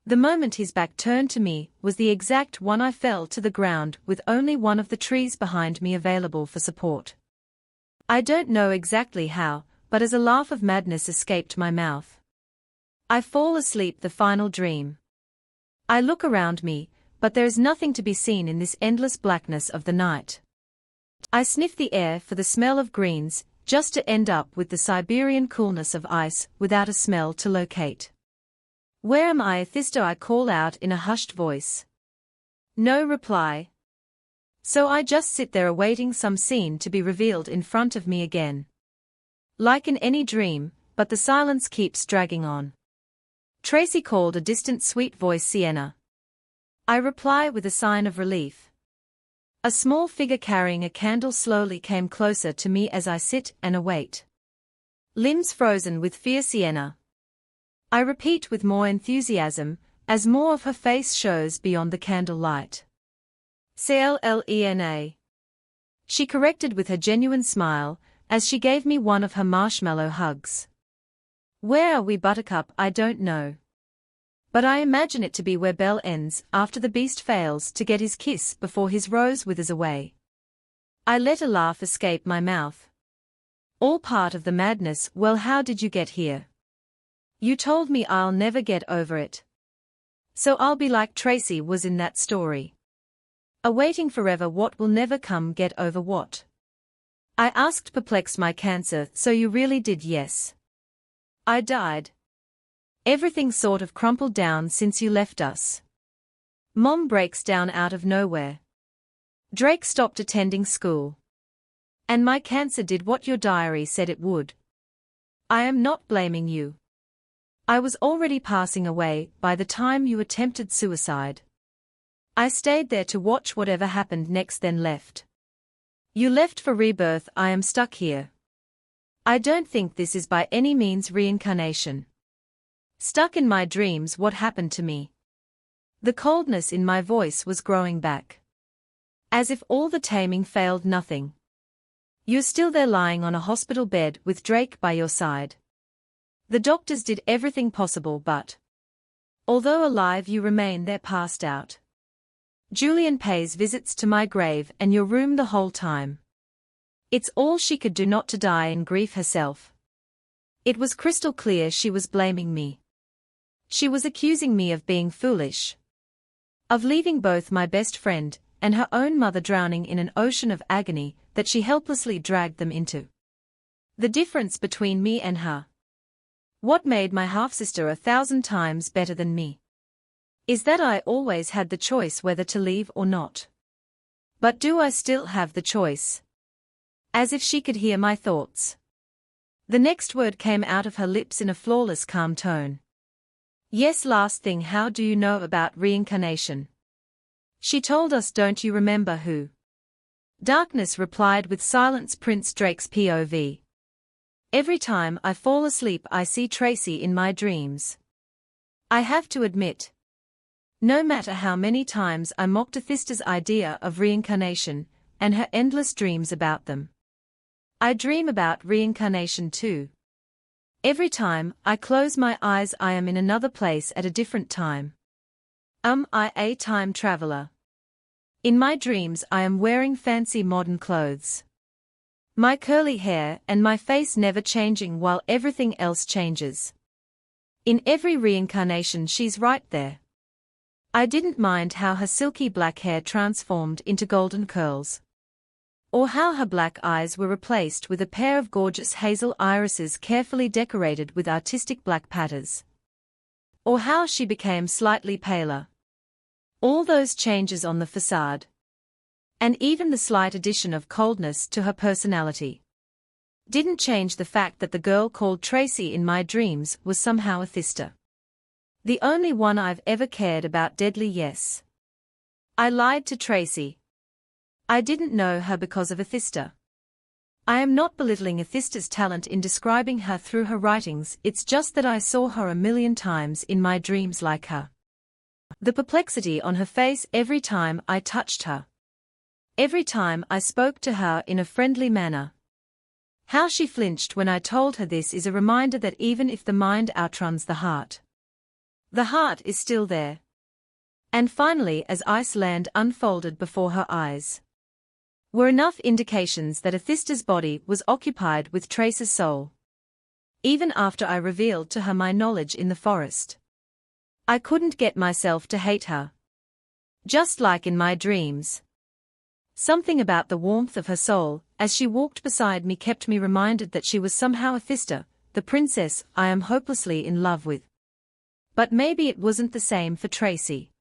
The moment his back turned to me was the exact one I fell to the ground with only one of the trees behind me available for support. I don't know exactly how, but as a laugh of madness escaped my mouth. I fall asleep, the final dream. I look around me, but there is nothing to be seen in this endless blackness of the night. I sniff the air for the smell of greens, just to end up with the Siberian coolness of ice without a smell to locate. Where am I, Thista? I call out in a hushed voice. No reply. So I just sit there awaiting some scene to be revealed in front of me again. Like in any dream, but the silence keeps dragging on. Tracy called, a distant sweet voice. Sienna. I reply with a sign of relief. A small figure carrying a candle slowly came closer to me as I sit and await. Limbs frozen with fear. Sienna. I repeat with more enthusiasm, as more of her face shows beyond the candle light. Clena. She corrected with her genuine smile, as she gave me one of her marshmallow hugs. Where are we, Buttercup? I don't know. But I imagine it to be where Belle ends after the beast fails to get his kiss before his rose withers away. I let a laugh escape my mouth. All part of the madness. Well, how did you get here? You told me I'll never get over it. So I'll be like Tracy was in that story. Awaiting forever what will never come. Get over what? I asked, perplexed. My cancer. So you really did? Yes. I died. Everything sort of crumpled down since you left us. Mom breaks down out of nowhere. Drake stopped attending school. And my cancer did what your diary said it would. I am not blaming you. I was already passing away by the time you attempted suicide. I stayed there to watch whatever happened next, then left. You left for rebirth. I am stuck here. I don't think this is by any means reincarnation. Stuck in my dreams. What happened to me? The coldness in my voice was growing back. As if all the taming failed, nothing. You're still there lying on a hospital bed with Drake by your side. The doctors did everything possible, but although alive you remain there, passed out. Julian pays visits to my grave and your room the whole time. It's all she could do not to die in grief herself. It was crystal clear she was blaming me. She was accusing me of being foolish. Of leaving both my best friend and her own mother drowning in an ocean of agony that she helplessly dragged them into. The difference between me and her. What made my half-sister 1,000 times better than me? Is that I always had the choice whether to leave or not. But do I still have the choice? As if she could hear my thoughts. The next word came out of her lips in a flawless, calm tone. Yes, last thing, how do you know about reincarnation? She told us, don't you remember who? Darkness replied with silence. Prince Drake's POV. Every time I fall asleep I see Tracy in my dreams. I have to admit. No matter how many times I mocked Athista's idea of reincarnation, and her endless dreams about them. I dream about reincarnation too. Every time I close my eyes I am in another place at a different time. I a time traveler. In my dreams I am wearing fancy modern clothes. My curly hair and my face never changing while everything else changes. In every reincarnation she's right there. I didn't mind how her silky black hair transformed into golden curls. Or how her black eyes were replaced with a pair of gorgeous hazel irises carefully decorated with artistic black patters. Or how she became slightly paler. All those changes on the facade. And even the slight addition of coldness to her personality didn't change the fact that the girl called Tracy in my dreams was somehow a Thista. The only one I've ever cared about deadly, yes. I lied to Tracy. I didn't know her because of Athista. I am not belittling Athista's talent in describing her through her writings, it's just that I saw her a million times in my dreams like her. The perplexity on her face every time I touched her. Every time I spoke to her in a friendly manner. How she flinched when I told her this is a reminder that even if the mind outruns the heart is still there. And finally, as Iceland unfolded before her eyes, were enough indications that Athista's body was occupied with Trace's soul. Even after I revealed to her my knowledge in the forest, I couldn't get myself to hate her. Just like in my dreams. Something about the warmth of her soul, as she walked beside me, kept me reminded that she was somehow Athista, the princess I am hopelessly in love with. But maybe it wasn't the same for Tracy.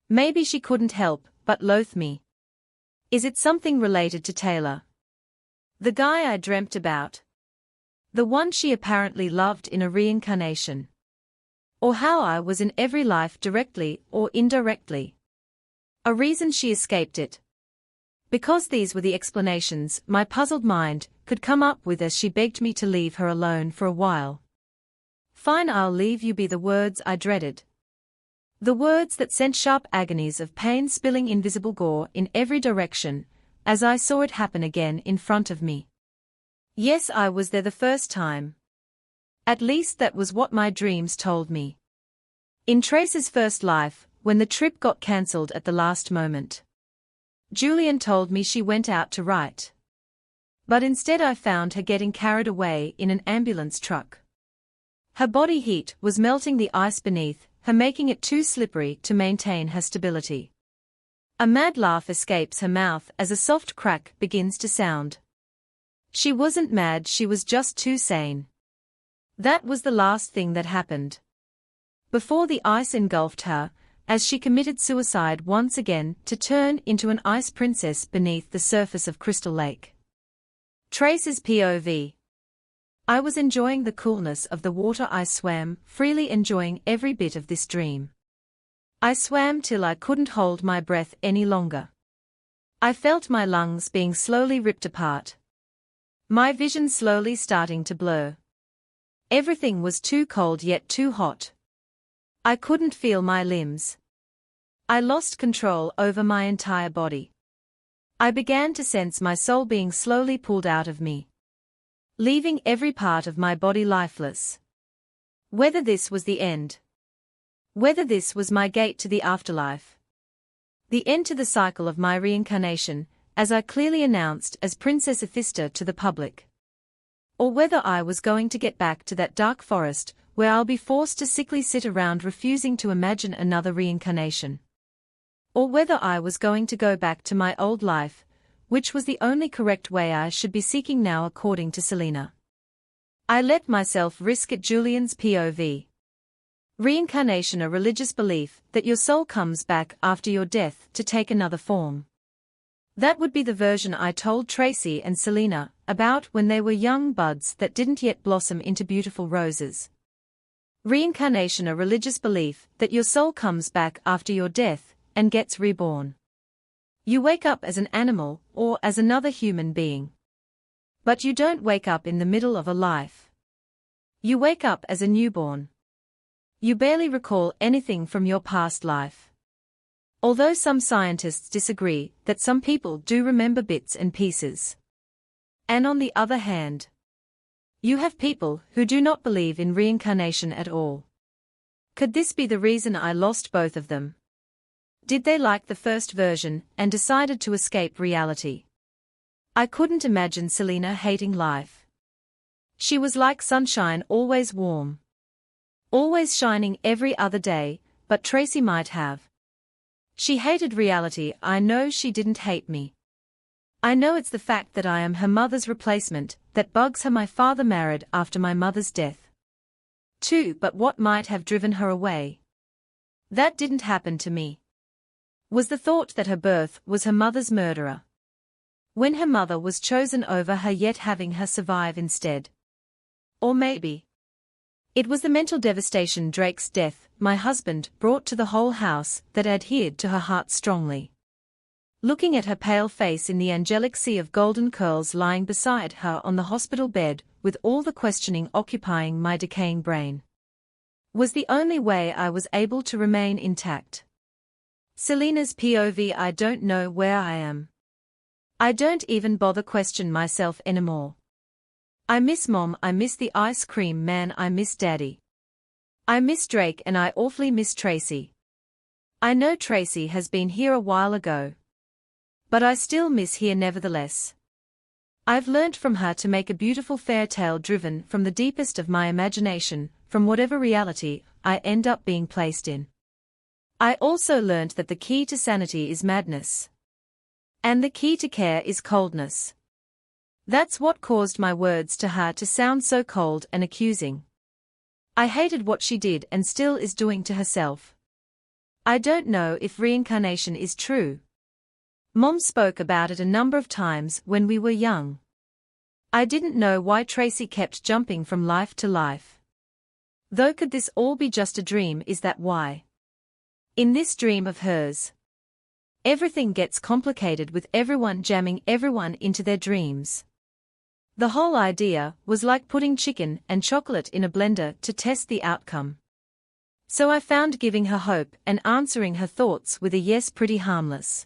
Maybe she couldn't help but loathe me. Is it something related to Taylor? The guy I dreamt about? The one she apparently loved in a reincarnation? Or how I was in every life directly or indirectly? A reason she escaped it? Because these were the explanations my puzzled mind could come up with as she begged me to leave her alone for a while. Fine, I'll leave you, be the words I dreaded. The words that sent sharp agonies of pain spilling invisible gore in every direction, as I saw it happen again in front of me. Yes, I was there the first time. At least that was what my dreams told me. In Trace's first life, when the trip got cancelled at the last moment, Julian told me she went out to write. But instead I found her getting carried away in an ambulance truck. Her body heat was melting the ice beneath her, making it too slippery to maintain her stability. A mad laugh escapes her mouth as a soft crack begins to sound. She wasn't mad, she was just too sane. That was the last thing that happened. Before the ice engulfed her, as she committed suicide once again to turn into an ice princess beneath the surface of Crystal Lake. Trace's POV. I was enjoying the coolness of the water. I swam, freely enjoying every bit of this dream. I swam till I couldn't hold my breath any longer. I felt my lungs being slowly ripped apart. My vision slowly starting to blur. Everything was too cold yet too hot. I couldn't feel my limbs. I lost control over my entire body. I began to sense my soul being slowly pulled out of me, leaving every part of my body lifeless. Whether this was the end. Whether this was my gate to the afterlife. The end to the cycle of my reincarnation, as I clearly announced as Princess Athista to the public. Or whether I was going to get back to that dark forest, where I'll be forced to sickly sit around refusing to imagine another reincarnation. Or whether I was going to go back to my old life, which was the only correct way I should be seeking now according to Selena. I let myself risk it. Julian's POV. Reincarnation, a religious belief that your soul comes back after your death to take another form. That would be the version I told Tracy and Selena about when they were young buds that didn't yet blossom into beautiful roses. Reincarnation, a religious belief that your soul comes back after your death and gets reborn. You wake up as an animal or as another human being. But you don't wake up in the middle of a life. You wake up as a newborn. You barely recall anything from your past life. Although some scientists disagree that some people do remember bits and pieces. And on the other hand, you have people who do not believe in reincarnation at all. Could this be the reason I lost both of them? Did they like the first version and decided to escape reality? I couldn't imagine Selena hating life. She was like sunshine, always warm. Always shining every other day, but Tracy might have. She hated reality. I know she didn't hate me. I know it's the fact that I am her mother's replacement that bugs her. My father married after my mother's death, too, but what might have driven her away? That didn't happen to me. Was the thought that her birth was her mother's murderer, when her mother was chosen over her, yet having her survive instead. Or maybe it was the mental devastation Drake's death, my husband, brought to the whole house that adhered to her heart strongly. Looking at her pale face in the angelic sea of golden curls lying beside her on the hospital bed, with all the questioning occupying my decaying brain, was the only way I was able to remain intact. Selena's POV. I don't know where I am. I don't even bother question myself anymore. I miss Mom, I miss the ice cream man, I miss Daddy. I miss Drake, and I awfully miss Tracy. I know Tracy has been here a while ago, but I still miss her nevertheless. I've learnt from her to make a beautiful fairytale driven from the deepest of my imagination, from whatever reality I end up being placed in. I also learnt that the key to sanity is madness, and the key to care is coldness. That's what caused my words to her to sound so cold and accusing. I hated what she did and still is doing to herself. I don't know if reincarnation is true. Mom spoke about it a number of times when we were young. I didn't know why Tracy kept jumping from life to life. Though could this all be just a dream? Is that why? In this dream of hers, everything gets complicated with everyone jamming everyone into their dreams. The whole idea was like putting chicken and chocolate in a blender to test the outcome. So I found giving her hope and answering her thoughts with a yes pretty harmless.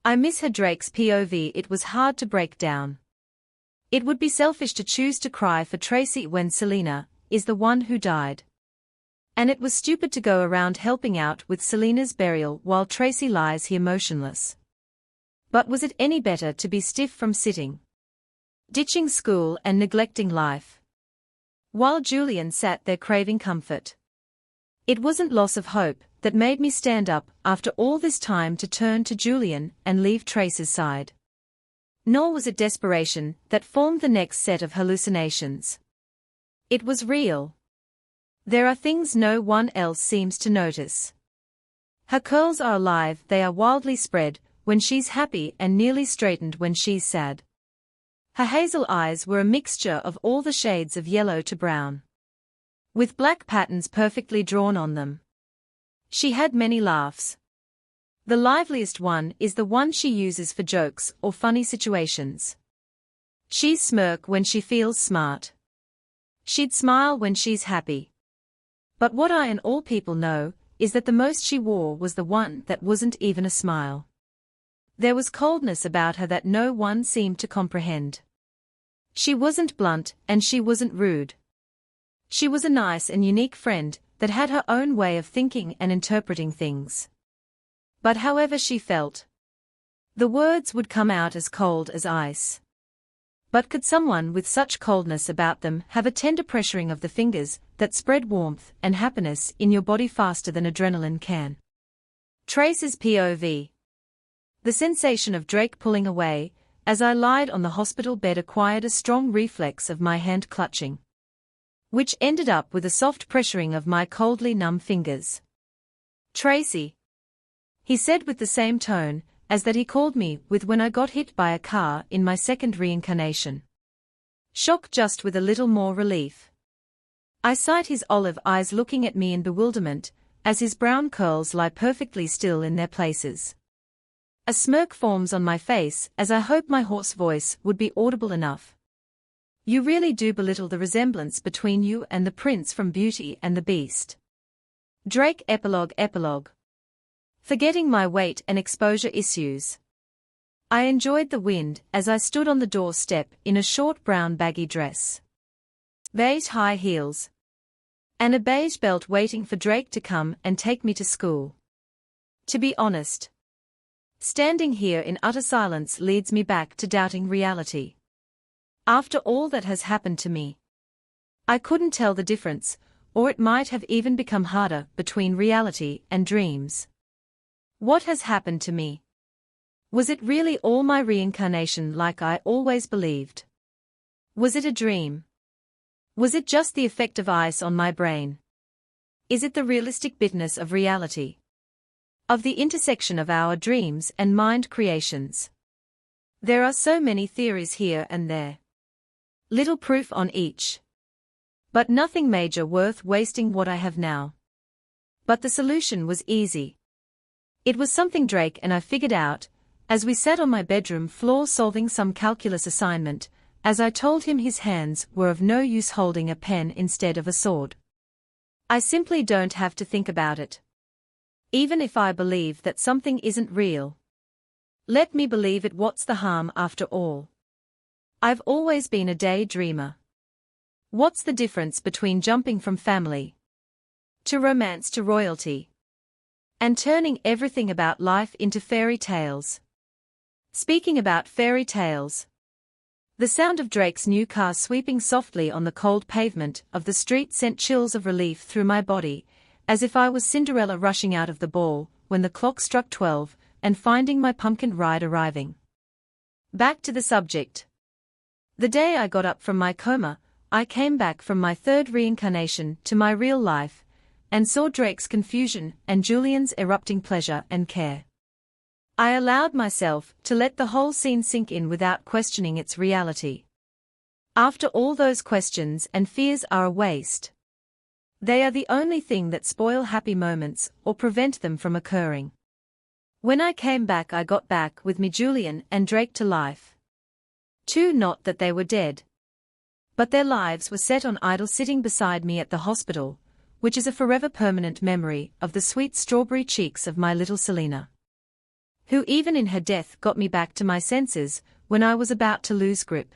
I miss her. Drake's POV. It was hard to break down. It would be selfish to choose to cry for Tracy when Selena is the one who died. And it was stupid to go around helping out with Selena's burial while Tracy lies here motionless. But was it any better to be stiff from sitting, ditching school and neglecting life, while Julian sat there craving comfort? It wasn't loss of hope that made me stand up after all this time to turn to Julian and leave Trace's side. Nor was it desperation that formed the next set of hallucinations. It was real. There are things no one else seems to notice. Her curls are alive, they are wildly spread when she's happy and nearly straightened when she's sad. Her hazel eyes were a mixture of all the shades of yellow to brown, with black patterns perfectly drawn on them. She had many laughs. The liveliest one is the one she uses for jokes or funny situations. She'd smirk when she feels smart. She'd smile when she's happy. But what I and all people know is that the most she wore was the one that wasn't even a smile. There was coldness about her that no one seemed to comprehend. She wasn't blunt and she wasn't rude. She was a nice and unique friend that had her own way of thinking and interpreting things. But however she felt, the words would come out as cold as ice. But could someone with such coldness about them have a tender pressuring of the fingers that spread warmth and happiness in your body faster than adrenaline can? Trace's POV. The sensation of Drake pulling away, as I lied on the hospital bed, acquired a strong reflex of my hand clutching, which ended up with a soft pressuring of my coldly numb fingers. Tracy, he said with the same tone as that he called me with when I got hit by a car in my second reincarnation. Shock, just with a little more relief. I sight his olive eyes looking at me in bewilderment, as his brown curls lie perfectly still in their places. A smirk forms on my face as I hope my hoarse voice would be audible enough. You really do belittle the resemblance between you and the prince from Beauty and the Beast. Drake. Epilogue. Forgetting my weight and exposure issues, I enjoyed the wind as I stood on the doorstep in a short brown baggy dress, beige high heels, and a beige belt, waiting for Drake to come and take me to school. To be honest, standing here in utter silence leads me back to doubting reality. After all that has happened to me, I couldn't tell the difference, or it might have even become harder between reality and dreams. What has happened to me? Was it really all my reincarnation like I always believed? Was it a dream? Was it just the effect of ice on my brain? Is it the realistic bitterness of reality? Of the intersection of our dreams and mind creations? There are so many theories here and there. Little proof on each. But nothing major worth wasting what I have now. But the solution was easy. It was something Drake and I figured out, as we sat on my bedroom floor solving some calculus assignment, as I told him his hands were of no use holding a pen instead of a sword. I simply don't have to think about it. Even if I believe that something isn't real. Let me believe it, what's the harm after all? I've always been a daydreamer. What's the difference between jumping from family to romance to royalty and turning everything about life into fairy tales? Speaking about fairy tales, the sound of Drake's new car sweeping softly on the cold pavement of the street sent chills of relief through my body, as if I was Cinderella rushing out of the ball when the clock struck 12 and finding my pumpkin ride arriving. Back to the subject. The day I got up from my coma, I came back from my third reincarnation to my real life, and saw Drake's confusion and Julian's erupting pleasure and care. I allowed myself to let the whole scene sink in without questioning its reality. After all, those questions and fears are a waste. They are the only thing that spoil happy moments or prevent them from occurring. When I came back, I got back with me Julian and Drake to life. Not that they were dead, but their lives were set on idle, sitting beside me at the hospital, which is a forever permanent memory of the sweet strawberry cheeks of my little Selena, who even in her death got me back to my senses when I was about to lose grip.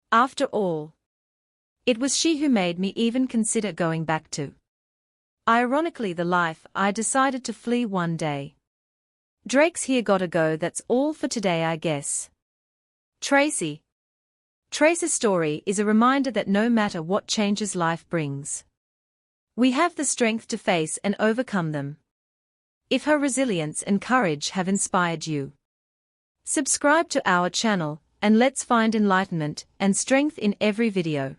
After all, it was she who made me even consider going back to, ironically, the life I decided to flee one day. Drake's here, gotta go. That's all for today, I guess. Tracy. Tracy's story is a reminder that no matter what changes life brings, we have the strength to face and overcome them. If her resilience and courage have inspired you, subscribe to our channel, and let's find enlightenment and strength in every video.